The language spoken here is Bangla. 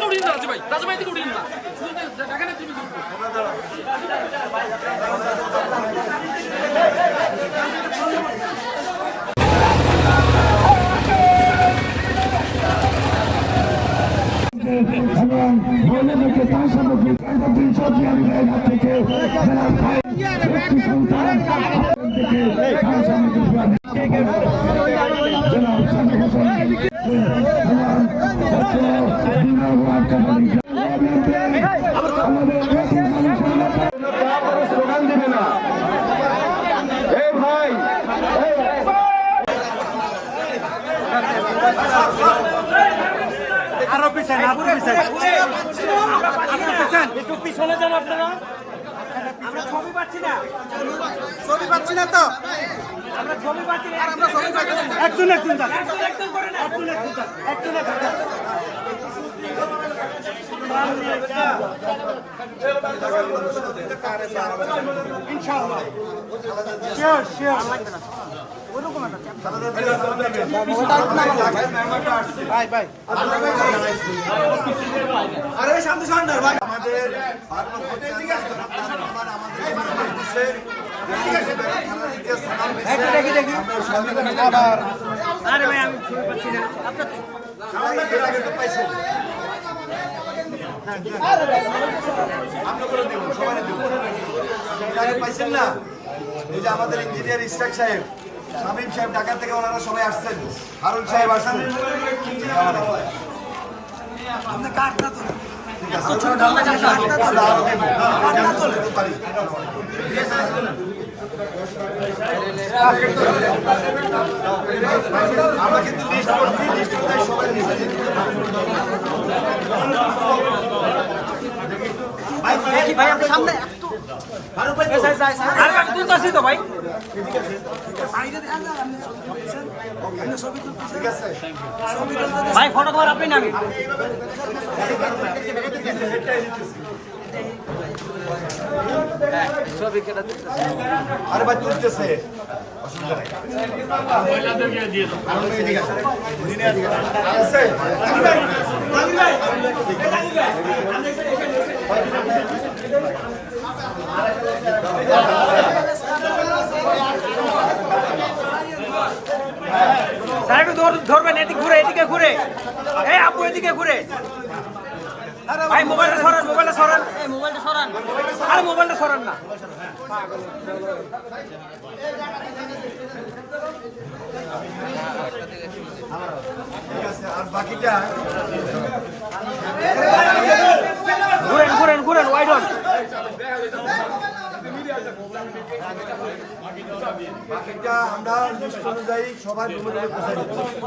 উঠিয়ে না রাজু ভাই থেকে উঠিয়ে না টাকা না তুমি এবং বৈদ্যুতিক তার সামগ্রিক থেকে স্লোগান দেবে না ভাই আরো পিছনে একটু পিছনে যান আপনারা আমরা ছবি পাচ্ছি না তো আমরা ছবি পাচ্ছি না একজন যান ইনশাআল্লাহ শিওর আরে শান্ত ভাই আমাদের আরে ভাই আমি ছবি পাচ্ছি না পাইছেন না এই যে আমাদের ইঞ্জিনিয়ার ইসরাক সাহেব শামীম সাহেব ঢাকা থেকে ওনারা সবাই আসছেন হারুন সাহেব আসছেন আমরা কিন্তু লিস্ট করছি লিস্ট কোথায় সবাই ভাই আপনার সামনে ভাই ভাই ফটো তোমার আপনি নামি আরে ভাই তুলতেছে ধরবেন এদিকে ঘুরে এই আপু এদিকে ঘুরে ভাই মোবাইলটা সরান আরে মোবাইলটা সরান না আর বাকিটা ঘুরেন ওয়াইড অন বাকিটা আমরা লিস্ট অনুযায়ী সবাই রুমে পৌঁছে দিচ্ছি।